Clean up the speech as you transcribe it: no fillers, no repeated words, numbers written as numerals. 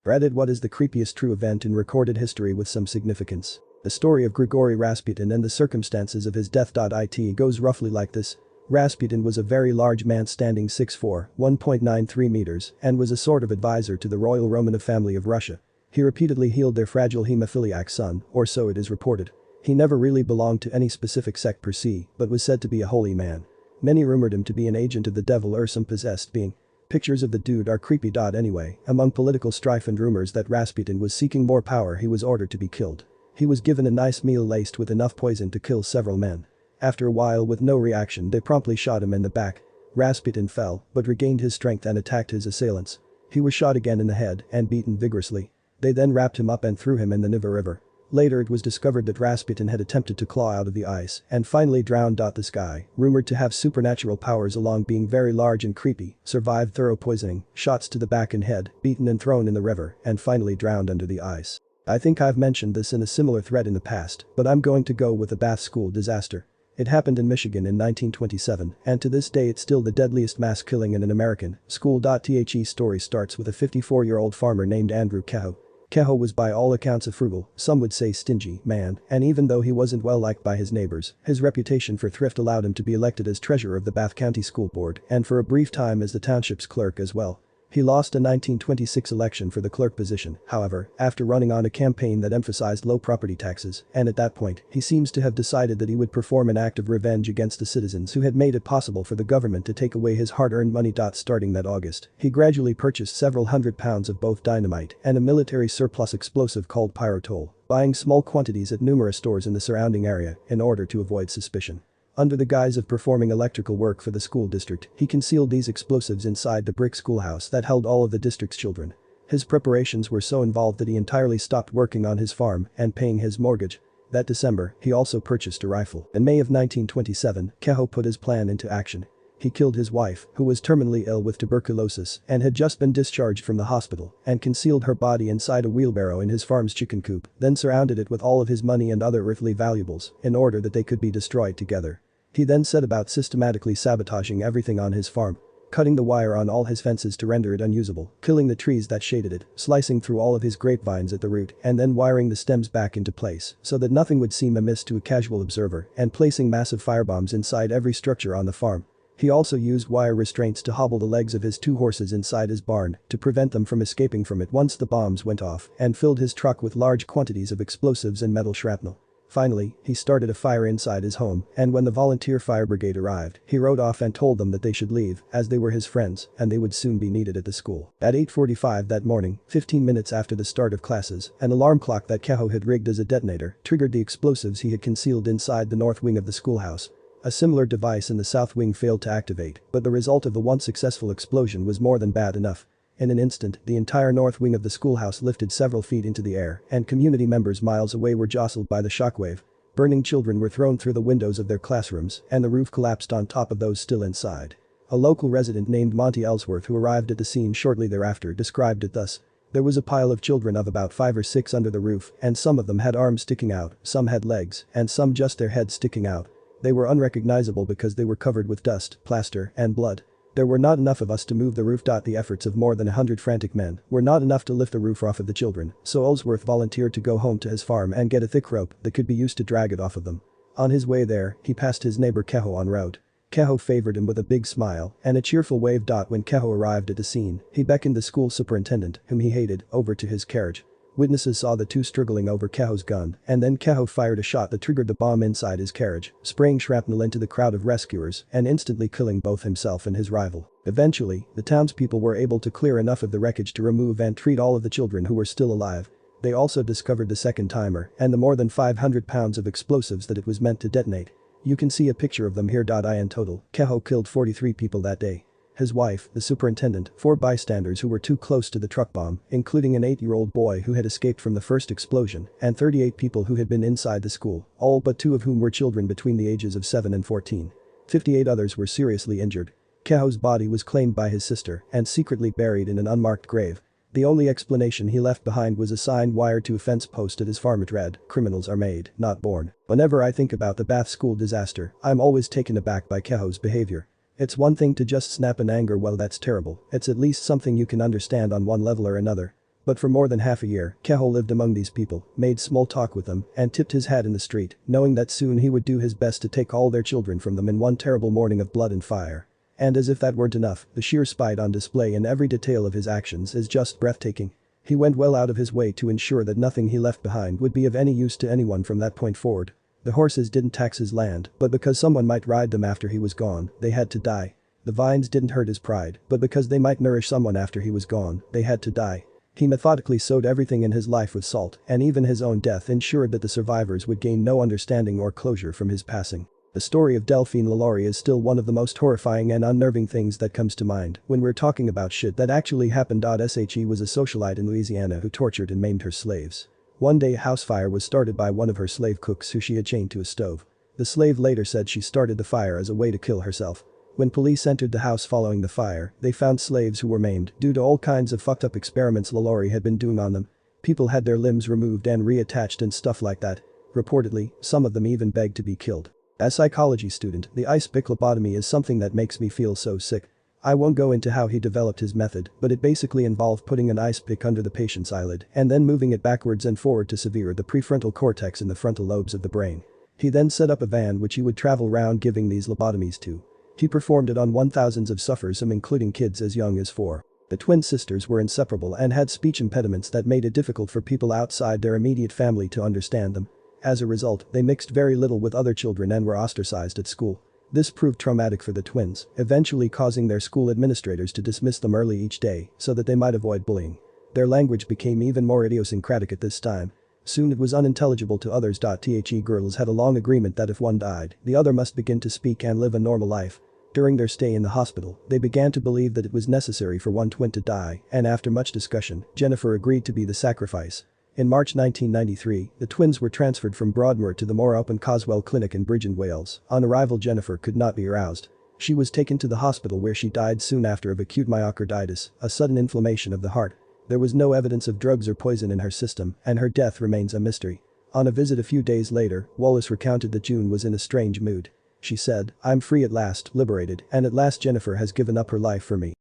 Reddit. What is the creepiest true event in recorded history with some significance? The story of Grigory Rasputin and the circumstances of his death. It goes roughly like this. Rasputin was a very large man standing 6'4", 1.93 meters, and was a sort of advisor to the royal Romanov family of Russia. He repeatedly healed their fragile hemophiliac son, or so it is reported. He never really belonged to any specific sect per se, but was said to be a holy man. Many rumored him to be an agent of the devil or some possessed being. Pictures of the dude are creepy. Anyway, among political strife and rumors that Rasputin was seeking more power, he was ordered to be killed. He was given a nice meal laced with enough poison to kill several men. After a while, with no reaction, they promptly shot him in the back. Rasputin fell, but regained his strength and attacked his assailants. He was shot again in the head and beaten vigorously. They then wrapped him up and threw him in the Niva River. Later it was discovered that Rasputin had attempted to claw out of the ice and finally drowned. This guy, rumored to have supernatural powers along being very large and creepy, survived thorough poisoning, shots to the back and head, beaten and thrown in the river, and finally drowned under the ice. I think I've mentioned this in a similar thread in the past, but I'm going to go with the Bath School disaster. It happened in Michigan in 1927, and to this day it's still the deadliest mass killing in an American school. The story starts with a 54-year-old farmer named Andrew Kehoe. Kehoe was by all accounts a frugal, some would say stingy, man, and even though he wasn't well liked by his neighbors, his reputation for thrift allowed him to be elected as treasurer of the Bath County School Board and for a brief time as the township's clerk as well. He lost a 1926 election for the clerk position, however, after running on a campaign that emphasized low property taxes, and at that point, he seems to have decided that he would perform an act of revenge against the citizens who had made it possible for the government to take away his hard-earned money. Starting that August, he gradually purchased several hundred pounds of both dynamite and a military surplus explosive called pyrotol, buying small quantities at numerous stores in the surrounding area in order to avoid suspicion. Under the guise of performing electrical work for the school district, he concealed these explosives inside the brick schoolhouse that held all of the district's children. His preparations were so involved that he entirely stopped working on his farm and paying his mortgage. That December, he also purchased a rifle. In May of 1927, Kehoe put his plan into action. He killed his wife, who was terminally ill with tuberculosis and had just been discharged from the hospital, and concealed her body inside a wheelbarrow in his farm's chicken coop, then surrounded it with all of his money and other earthly valuables in order that they could be destroyed together. He then set about systematically sabotaging everything on his farm, cutting the wire on all his fences to render it unusable, killing the trees that shaded it, slicing through all of his grapevines at the root, and then wiring the stems back into place so that nothing would seem amiss to a casual observer, and placing massive firebombs inside every structure on the farm. He also used wire restraints to hobble the legs of his 2 horses inside his barn to prevent them from escaping from it once the bombs went off, and filled his truck with large quantities of explosives and metal shrapnel. Finally, he started a fire inside his home, and when the volunteer fire brigade arrived, he rode off and told them that they should leave, as they were his friends, and they would soon be needed at the school. At 8:45 that morning, 15 minutes after the start of classes, an alarm clock that Kehoe had rigged as a detonator triggered the explosives he had concealed inside the north wing of the schoolhouse. A similar device in the south wing failed to activate, but the result of the once successful explosion was more than bad enough. In an instant, the entire north wing of the schoolhouse lifted several feet into the air, and community members miles away were jostled by the shockwave. Burning children were thrown through the windows of their classrooms, and the roof collapsed on top of those still inside. A local resident named Monty Ellsworth, who arrived at the scene shortly thereafter, described it thus. There was a pile of children of about 5 or 6 under the roof, and some of them had arms sticking out, some had legs, and some just their heads sticking out. They were unrecognizable because they were covered with dust, plaster, and blood. There were not enough of us to move the roof. The efforts of more than 100 frantic men were not enough to lift the roof off of the children, so Ellsworth volunteered to go home to his farm and get a thick rope that could be used to drag it off of them. On his way there, he passed his neighbor Kehoe en route. Kehoe favored him with a big smile and a cheerful wave. When Kehoe arrived at the scene, he beckoned the school superintendent, whom he hated, over to his carriage. Witnesses saw the two struggling over Kehoe's gun, and then Kehoe fired a shot that triggered the bomb inside his carriage, spraying shrapnel into the crowd of rescuers and instantly killing both himself and his rival. Eventually, the townspeople were able to clear enough of the wreckage to remove and treat all of the children who were still alive. They also discovered the second timer and the more than 500 pounds of explosives that it was meant to detonate. You can see a picture of them here. In total, Kehoe killed 43 people that day. His wife, the superintendent, 4 bystanders who were too close to the truck bomb, including an 8-year-old boy who had escaped from the first explosion, and 38 people who had been inside the school, all but 2 of whom were children between the ages of 7 and 14. 58 others were seriously injured. Kehoe's body was claimed by his sister and secretly buried in an unmarked grave. The only explanation he left behind was a sign wired to a fence post at his farm. It read, "Criminals are made, not born." Whenever I think about the Bath school disaster, I'm always taken aback by Kehoe's behavior. It's one thing to just snap in anger. Well, that's terrible. It's at least something you can understand on one level or another. But for more than half a year, Keho lived among these people, made small talk with them, and tipped his hat in the street, knowing that soon he would do his best to take all their children from them in one terrible morning of blood and fire. And as if that weren't enough, the sheer spite on display in every detail of his actions is just breathtaking. He went well out of his way to ensure that nothing he left behind would be of any use to anyone from that point forward. The horses didn't tax his land, but because someone might ride them after he was gone, they had to die. The vines didn't hurt his pride, but because they might nourish someone after he was gone, they had to die. He methodically sowed everything in his life with salt, and even his own death ensured that the survivors would gain no understanding or closure from his passing. The story of Delphine Lalaurie is still one of the most horrifying and unnerving things that comes to mind when we're talking about shit that actually happened. She was a socialite in Louisiana who tortured and maimed her slaves. One day a house fire was started by one of her slave cooks who she had chained to a stove. The slave later said she started the fire as a way to kill herself. When police entered the house following the fire, they found slaves who were maimed due to all kinds of fucked up experiments Lalaurie had been doing on them. People had their limbs removed and reattached and stuff like that. Reportedly, some of them even begged to be killed. As a psychology student, the ice pick lobotomy is something that makes me feel so sick. I won't go into how he developed his method, but it basically involved putting an ice pick under the patient's eyelid and then moving it backwards and forward to sever the prefrontal cortex in the frontal lobes of the brain. He then set up a van which he would travel round giving these lobotomies to. He performed it on thousands of sufferers, some including kids as young as 4. The twin sisters were inseparable and had speech impediments that made it difficult for people outside their immediate family to understand them. As a result, they mixed very little with other children and were ostracized at school. This proved traumatic for the twins, eventually causing their school administrators to dismiss them early each day so that they might avoid bullying. Their language became even more idiosyncratic at this time. Soon it was unintelligible to others. Girls had a long agreement that if one died, the other must begin to speak and live a normal life. During their stay in the hospital, they began to believe that it was necessary for one twin to die, and after much discussion, Jennifer agreed to be the sacrifice. In March 1993, the twins were transferred from Broadmoor to the more open Coswell Clinic in Bridgend, Wales. On arrival, Jennifer could not be aroused. She was taken to the hospital where she died soon after of acute myocarditis, a sudden inflammation of the heart. There was no evidence of drugs or poison in her system, and her death remains a mystery. On a visit a few days later, Wallace recounted that June was in a strange mood. She said, "I'm free at last, liberated, and at last Jennifer has given up her life for me."